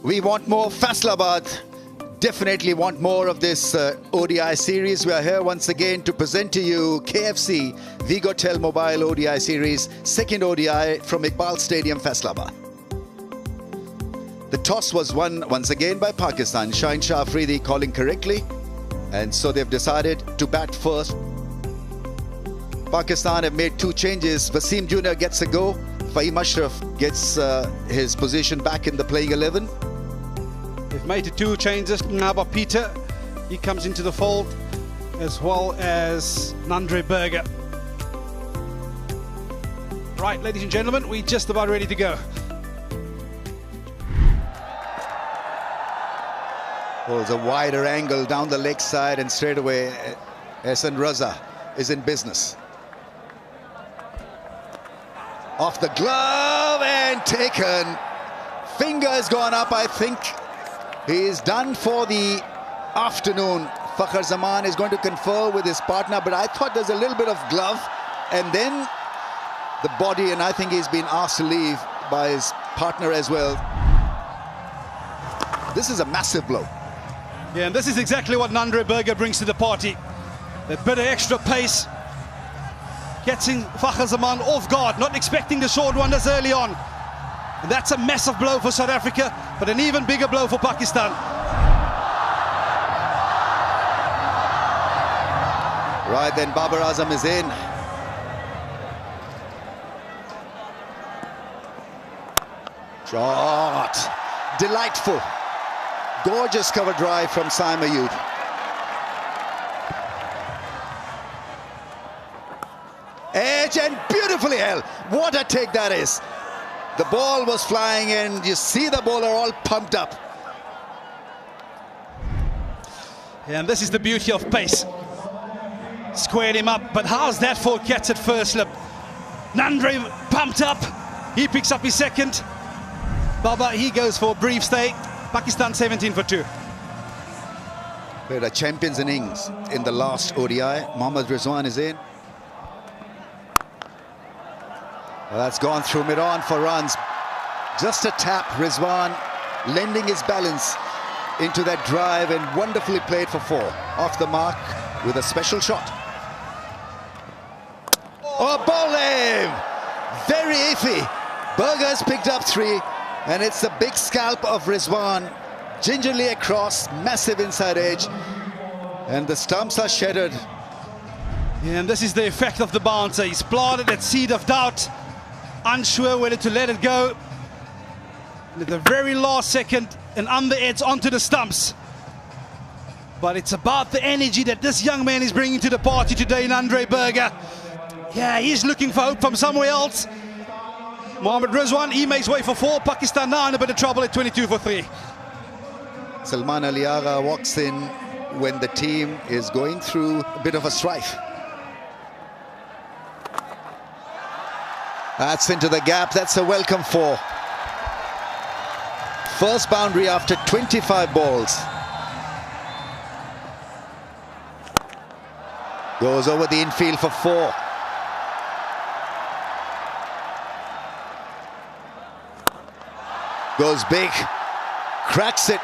We want more. Faisalabad definitely want more of this ODI series. We are here once again to present to you KFC Vigotel Mobile ODI series, second ODI from Iqbal Stadium, Faisalabad. The toss was won once again by Pakistan. Shaheen Shah Afridi calling correctly, and so they've decided to bat first. Pakistan have made two changes. Wasim Jr. gets a go. Fahim Ashraf gets his position back in the playing 11. They've made two changes. Ngaba Peter, he comes into the fold, as well as Nandre Berger. Right, ladies and gentlemen, we're just about ready to go. Well, it's a wider angle down the leg side, and straight away Ehsan Raza is in business. Off the glove and taken. Finger has gone up, I think. He is done for the afternoon. Fakhar Zaman is going to confer with his partner, but I thought there's a little bit of glove and then the body, and I think he's been asked to leave by his partner as well. This is a massive blow. Yeah, and this is exactly what Nandre Berger brings to the party. That bit of extra pace, getting Fakhar Zaman off guard, not expecting the short one this early on. And that's a massive blow for South Africa, but an even bigger blow for Pakistan. Right then, Babar Azam is in. Shot. Delightful. Gorgeous cover drive from Saim Ayub. Edge and beautifully held. What a take that is. The ball was flying and you see the bowler all pumped up. Yeah, and this is the beauty of pace. Squared him up, but how's that for catch at first slip? Nandre pumped up. He picks up his second. Baba, he goes for a brief stay. Pakistan 17 for 2. We had a champions innings in the last ODI. Mohammad Rizwan is in. Well, that's gone through mid-on for runs. Just a tap. Rizwan lending his balance into that drive and wonderfully played for 4. Off the mark with a special shot. Oh, bowling! Very iffy. Berger's picked up 3, and it's a big scalp of Rizwan. Gingerly across, massive inside edge, and the stumps are shattered. Yeah, and this is the effect of the bouncer. He's planted that seed of doubt, unsure whether to let it go. And at the very last second, an under edge onto the stumps. But it's about the energy that this young man is bringing to the party today, Nandre Berger. Yeah, he's looking for hope from somewhere else. Mohammad Rizwan, he makes way for 4. Pakistan now in a bit of trouble at 22 for 3. Salman Ali Agha walks in when the team is going through a bit of a strife. That's into the gap. That's a welcome 4. First boundary after 25 balls. Goes over the infield for 4. Goes big. Cracks it.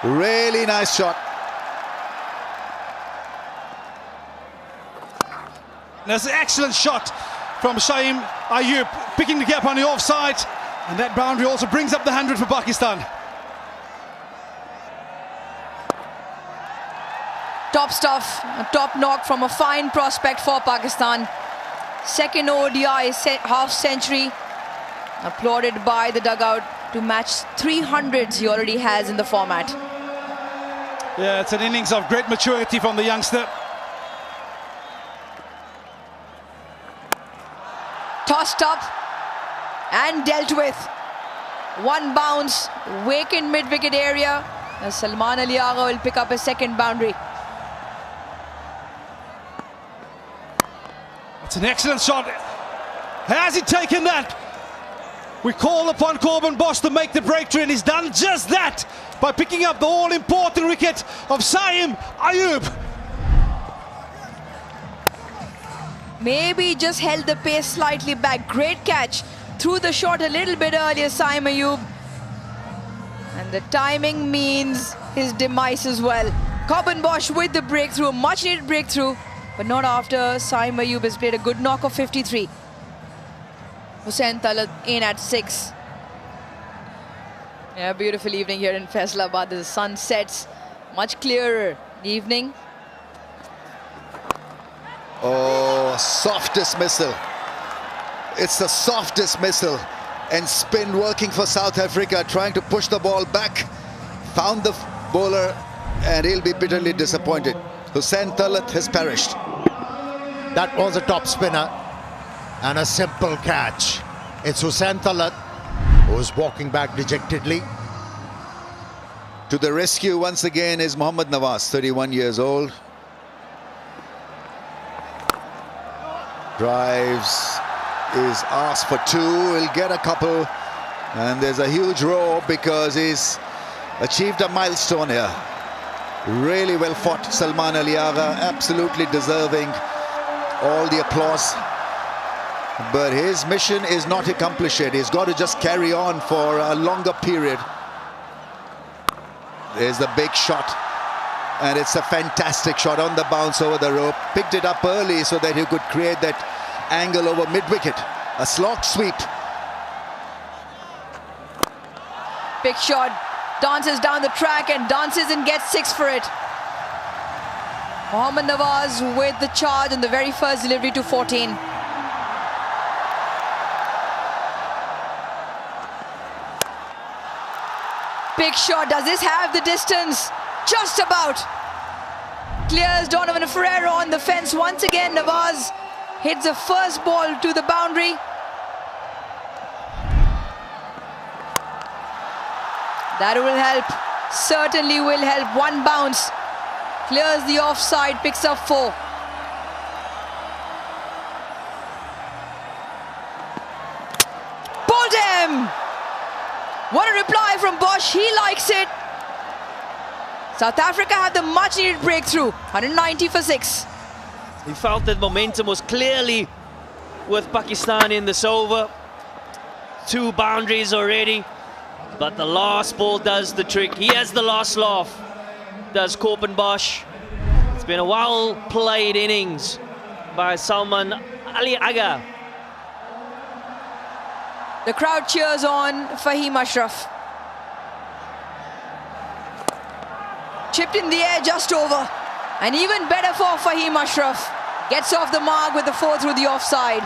Really nice shot. That's an excellent shot from Saim Ayub, picking the gap on the offside, and that boundary also brings up the 100 for Pakistan. Top stuff, a top knock from a fine prospect for Pakistan. Second ODI half century, applauded by the dugout to match 300s he already has in the format. Yeah, it's an innings of great maturity from the youngster. Tossed up and dealt with. One bounce, vacant mid-wicket area. As Salman Ali Agha will pick up a second boundary. It's an excellent shot. Has he taken that? We call upon Corbin Bosch to make the breakthrough, and he's done just that by picking up the all-important wicket of Saim Ayub. Maybe just held the pace slightly back. Great catch. Threw the shot a little bit earlier, Saim Ayub. And the timing means his demise as well. Corbin Bosch with the breakthrough, much needed breakthrough, but not after Saim Ayub has played a good knock of 53. Hussain Talat in at 6. Yeah, beautiful evening here in Faisalabad. The sun sets much clearer evening. Oh, softest missile. It's the softest missile. And spin working for South Africa, trying to push the ball back. Found the bowler, and he'll be bitterly disappointed. Hussain Talat has perished. That was a top spinner and a simple catch. It's Hussain Talat who's walking back dejectedly. To the rescue once again is Mohammad Nawaz, 31 years old. Drives, is asked for 2, he'll get a couple, and there's a huge roar because he's achieved a milestone here. Really well fought, Salman Ali Agha, absolutely deserving all the applause. But his mission is not accomplished yet. He's got to just carry on for a longer period. There's the big shot, and it's a fantastic shot on the bounce over the rope. Picked it up early so that he could create that angle over mid-wicket. A slot sweep. Big shot, dances down the track and dances and gets 6 for it. Mohammad Nawaz with the charge in the very first delivery to 14. Big shot, does this have the distance? Just about. Clears Donovan Ferreira on the fence once again. Nawaz hits the first ball to the boundary. That will help, certainly will help. One bounce, clears the offside, picks up 4. Bowled him! What a reply from Bosch, he likes it. South Africa had the much needed breakthrough, 190 for 6. He felt that momentum was clearly with Pakistan in this over. 2 boundaries already, but the last ball does the trick. He has the last laugh, does Corbin Bosch. It's been a well-played innings by Salman Ali Agha. The crowd cheers on Fahim Ashraf. Chipped in the air just over. And even better for Fahim Ashraf. Gets off the mark with the 4 through the offside.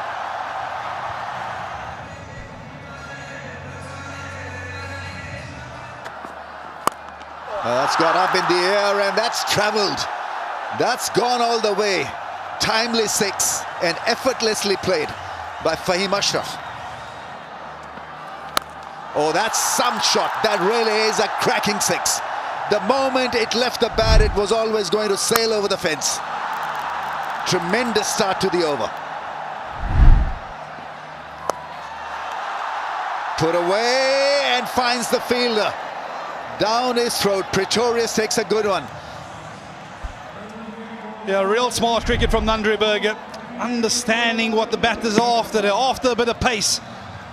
That's got up in the air and that's travelled. That's gone all the way. Timely 6 and effortlessly played by Fahim Ashraf. Oh, that's some shot. That really is a cracking 6. The moment it left the bat, it was always going to sail over the fence. Tremendous start to the over. Put away and finds the fielder. Down his throat. Pretorius takes a good one. Yeah, real smart cricket from Nandri Berger. Understanding what the batter's after. They're after a bit of pace.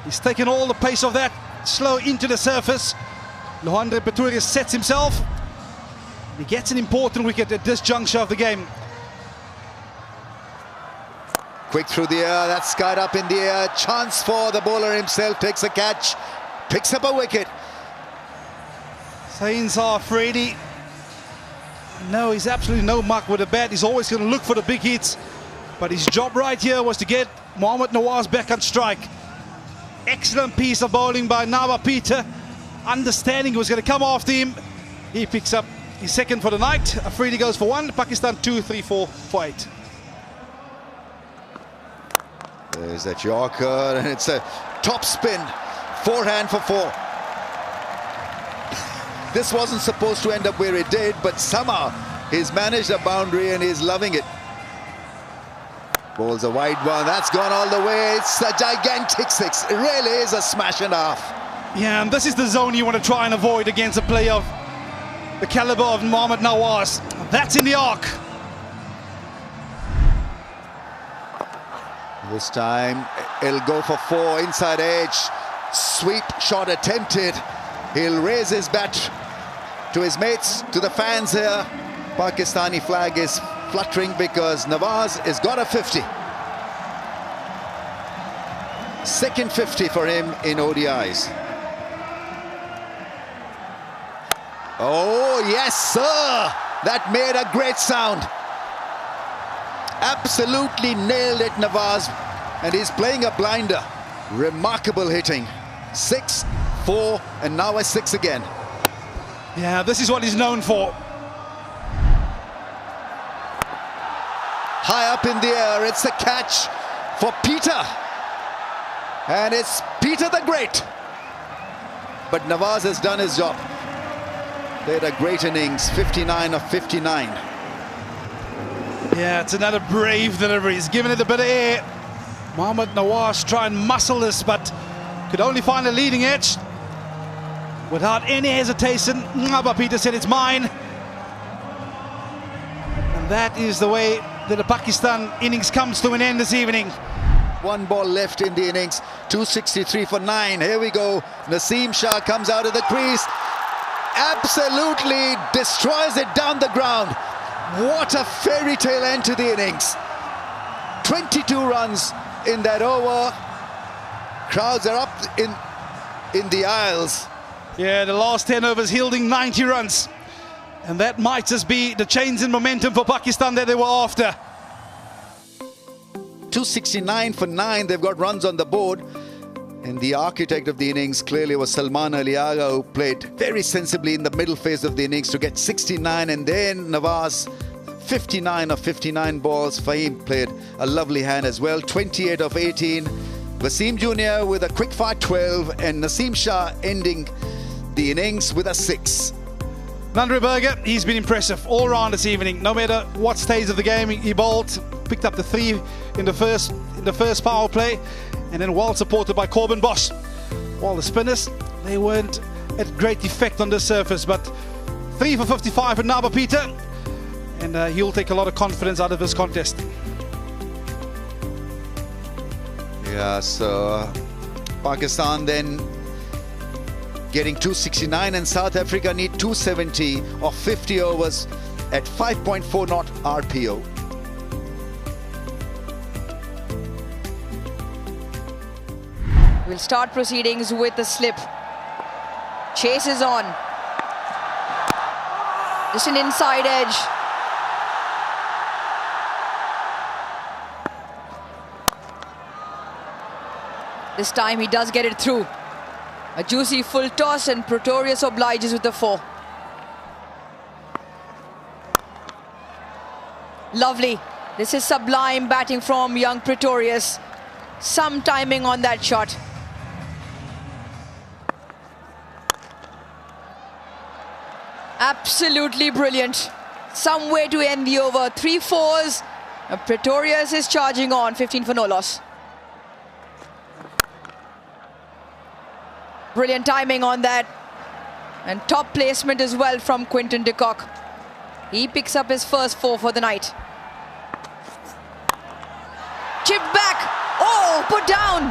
He's taken all the pace of that slow into the surface. Lohundre Pretorius sets himself. He gets an important wicket at this juncture of the game. Quick through the air, that's skied up in the air. Chance for the bowler himself, takes a catch, picks up a wicket. Saeens Afridi. No, he's absolutely no muck with the bat. He's always going to look for the big hits. But his job right here was to get Mohammad Nawaz back on strike. Excellent piece of bowling by Nawa Peter. Understanding he was going to come after him. He picks up his second for the night. Afridi goes for 1. Pakistan 2, 3, 4 for 8. There's that Yorker, and it's a top spin. Forehand for 4. This wasn't supposed to end up where it did, but somehow he's managed a boundary and he's loving it. Bowls a wide one. That's gone all the way. It's a gigantic 6. It really is a smash and a half. Yeah, and this is the zone you want to try and avoid against a player of the caliber of Mohammad Nawaz. That's in the arc. This time, it'll go for 4, inside edge. Sweep shot attempted. He'll raise his bat to his mates, to the fans here. Pakistani flag is fluttering because Nawaz has got a 50. Second 50 for him in ODIs. Oh, yes, sir! That made a great sound. Absolutely nailed it, Nawaz. And he's playing a blinder. Remarkable hitting. 6, 4, and now a 6 again. Yeah, this is what he's known for. High up in the air, it's a catch for Peter. And it's Peter the Great. But Nawaz has done his job. They had a great innings, 59 of 59. Yeah, it's another brave delivery. He's given it a bit of air. Mohammad Nawaz try and muscle this, but could only find a leading edge. Without any hesitation, but Peter said it's mine. And that is the way that the Pakistan innings comes to an end this evening. One ball left in the innings, 263 for 9. Here we go. Naseem Shah comes out of the crease. Absolutely destroys it down the ground. What a fairy tale end to the innings. 22 runs in that over. Crowds are up in the aisles. Yeah, the last 10 overs yielding 90 runs. And that might just be the change in momentum for Pakistan that they were after. 269 for 9. They've got runs on the board. And the architect of the innings clearly was Salman Ali Agha, who played very sensibly in the middle phase of the innings to get 69. And then Nawaz, 59 of 59 balls. Fahim played a lovely hand as well, 28 of 18. Wasim Jr. with a quick fire 12. And Naseem Shah ending the innings with a 6. Landry Berger, he's been impressive all round this evening. No matter what stage of the game he bowled, picked up the 3 in the first power play, and then well supported by Corbin Bosch. While the spinners, they weren't at great effect on the surface, but 3 for 55 for Naba Peter, and he'll take a lot of confidence out of this contest. Yeah, so Pakistan then getting 269, and South Africa need 270 of 50 overs at 5.4 knot RPO. We'll start proceedings with the slip. Chase is on. Just an inside edge. This time he does get it through. A juicy full toss, and Pretorius obliges with the 4. Lovely. This is sublime batting from young Pretorius. Some timing on that shot. Absolutely brilliant. Some way to end the over. 3 4s. And Pretorius is charging on. 15 for no loss. Brilliant timing on that. And top placement as well from Quinton de Kock. He picks up his first 4 for the night. Chipped back. Oh, put down.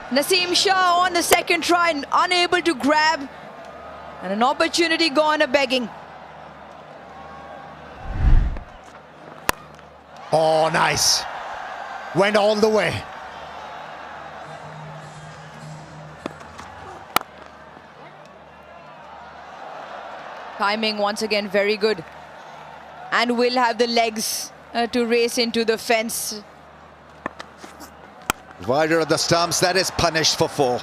Naseem Shah on the second try, unable to grab. And an opportunity gone a-begging. Oh, nice. Went all the way. Timing once again very good. And will have the legs to race into the fence. Wider of the stumps, that is punished for 4.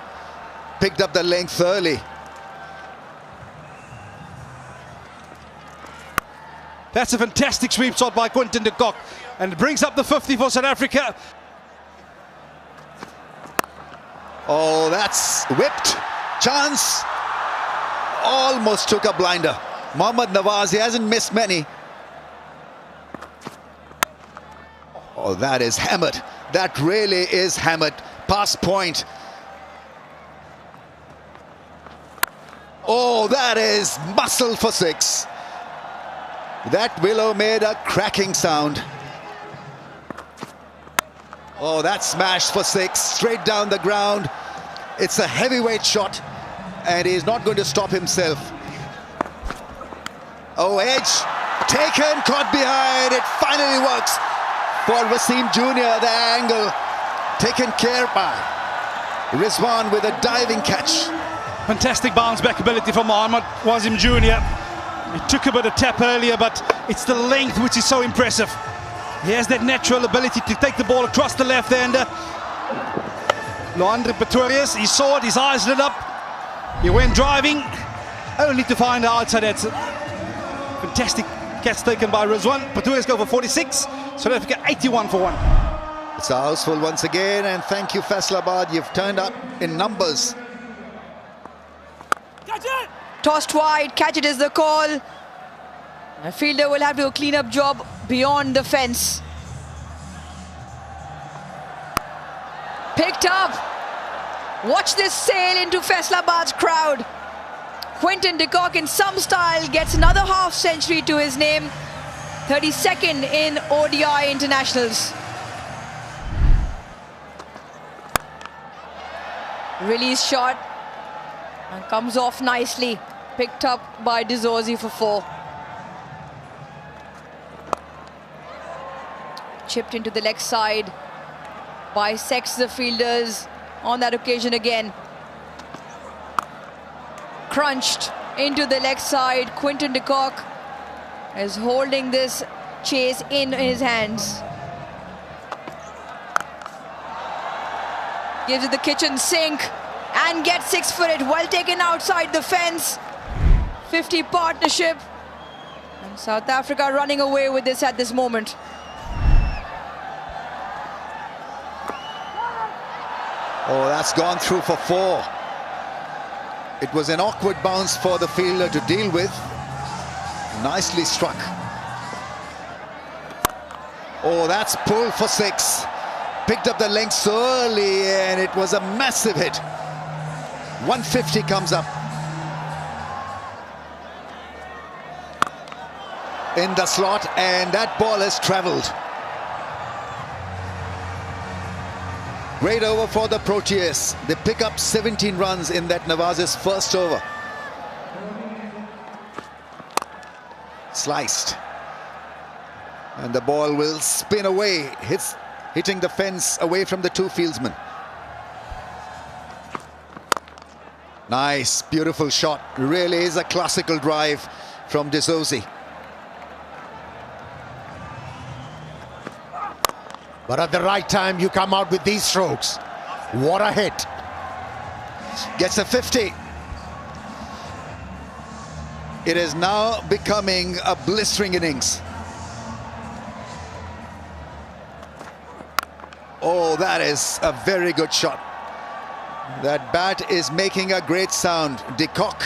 Picked up the length early. That's a fantastic sweep shot by Quinton de Kock, and it brings up the 50 for South Africa. Oh, that's whipped. Chance. Almost took a blinder. Mohammad Nawaz, he hasn't missed many. Oh, that is hammered. That really is hammered. Past point. Oh, that is muscle for 6. That willow made a cracking sound. Oh, that smash for 6. Straight down the ground. It's a heavyweight shot. and he's not going to stop himself. Oh, edge taken, caught behind. It finally works for Wasim Jr. The angle taken care by Rizwan with a diving catch. Fantastic bounce back ability from Mohammad Wasim Jr. He took a bit of tap earlier, but it's the length which is so impressive. He has that natural ability to take the ball across the left-hander. Leandre Pretorius, he saw it, his eyes lit up. He went driving, only to find the outside. That's a fantastic catch taken by Rizwan. Pretorius go for 46, South Africa 81 for 1. It's a houseful once again, and thank you, Faisalabad. You've turned up in numbers. Tossed wide, catch it is the call. A fielder will have to do a clean-up job beyond the fence. Picked up. Watch this sail into Faisalabad's crowd. Quinton de Kock in some style gets another half century to his name. 32nd in ODI internationals. Release shot and comes off nicely. Picked up by De Zorzi for 4. Chipped into the leg side. Bisects the fielders on that occasion again. Crunched into the leg side. Quinton de Kock is holding this chase in his hands. Gives it the kitchen sink and gets 6-footed. Well taken outside the fence. 50 partnership. And South Africa running away with this at this moment. Oh, that's gone through for 4. It was an awkward bounce for the fielder to deal with. Nicely struck. Oh, that's pulled for 6. Picked up the length so early, and it was a massive hit. 150 comes up. In the slot, and that ball has travelled. Great over for the Proteas. They pick up 17 runs in that Nawaz's first over. Sliced. And the ball will spin away, hitting the fence away from the 2 fieldsmen. Nice, beautiful shot. Really is a classical drive from De Zorzi. But at the right time, you come out with these strokes. What a hit. Gets a 50. It is now becoming a blistering innings. Oh, that is a very good shot. That bat is making a great sound. De Kock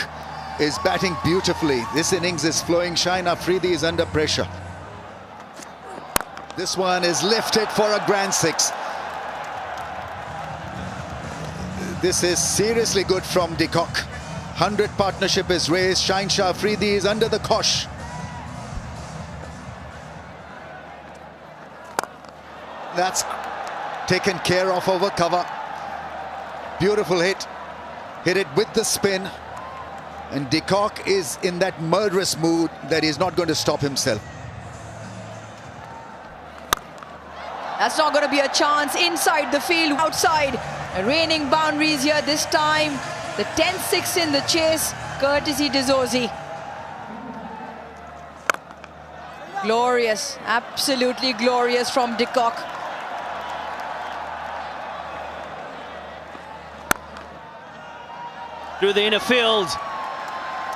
is batting beautifully. This innings is flowing. Shaheen Afridi is under pressure. This one is lifted for a grand 6. This is seriously good from De Kock. 100 partnership is raised. Shaheen Shah Afridi is under the cosh. That's taken care of over cover. Beautiful hit. Hit it with the spin. And De Kock is in that murderous mood that he's not going to stop himself. That's not going to be a chance inside the field, outside. Reigning boundaries here this time. The 10-6 in the chase, courtesy De Zorzi. Glorious, absolutely glorious from De Kock. Through the inner field.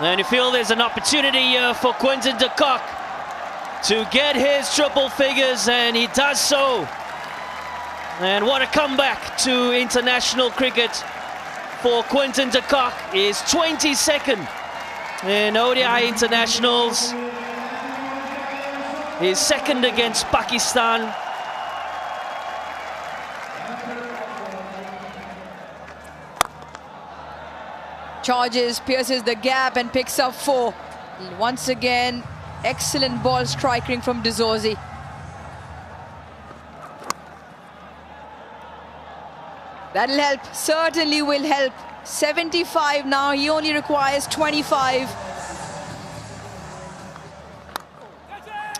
And you feel there's an opportunity here for Quinton de Kock to get his triple figures, and he does so. And what a comeback to international cricket for Quinton de Kock. His 22nd in ODI internationals. His second against Pakistan. Charges, pierces the gap and picks up 4. Once again, excellent ball striking from De Zorzi. That'll help, certainly will help 75 now. He only requires 25.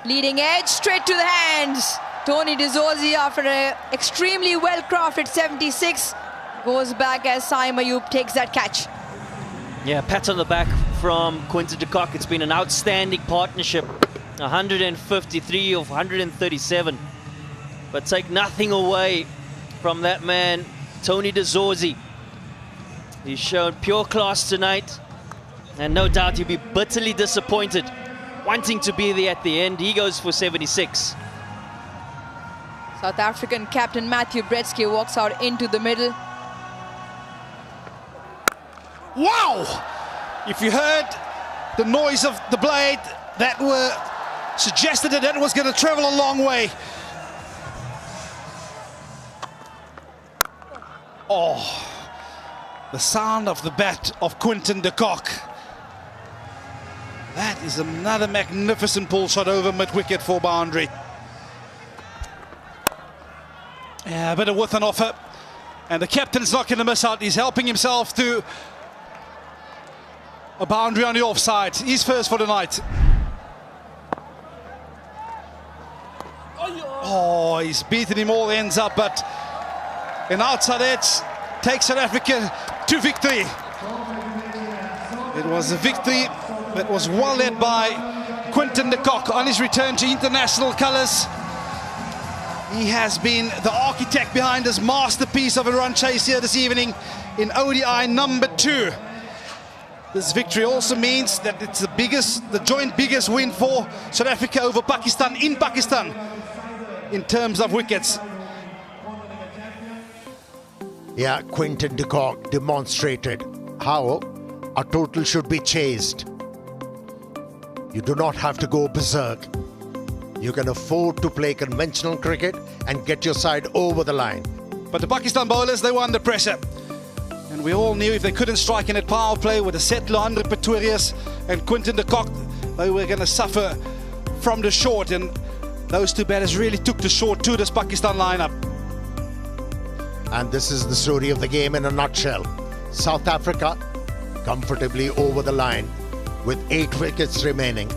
Leading edge, straight to the hands. Tony De Zorzi, after an extremely well-crafted 76, goes back as Saim Ayub takes that catch. Yeah, pat on the back from Quinton de Kock. It's been an outstanding partnership. 153 of 137. But take nothing away from that man, Tony De Zorzi. He's shown pure class tonight. And no doubt he'll be bitterly disappointed, wanting to be there at the end. He goes for 76. South African captain Matthew Bretsky walks out into the middle. Wow! If you heard the noise of the blade, that were suggested that was going to travel a long way. Oh, the sound of the bat of Quinton de Kock. That is another magnificent pull shot over mid-wicket for boundary. Yeah, a bit of width on offer. And the captain's not going to miss out. He's helping himself to a boundary on the offside. He's first for the night. Oh, he's beaten him all ends up, but an outside edge takes South Africa to victory. It was a victory that was well led by Quinton de Kock on his return to international colours. He has been the architect behind this masterpiece of a run chase here this evening in ODI number 2. This victory also means that it's the joint biggest win for South Africa over Pakistan in Pakistan in terms of wickets. Yeah, Quinton de Kock demonstrated how a total should be chased. You do not have to go berserk. You can afford to play conventional cricket and get your side over the line. But the Pakistan bowlers, they were under pressure. And we all knew if they couldn't strike in that power play with the Settler, Andre Pretorius and Quinton de Kock, they were going to suffer from the short. And those two batters really took the short to this Pakistan lineup. And this is the story of the game in a nutshell. South Africa comfortably over the line with 8 wickets remaining.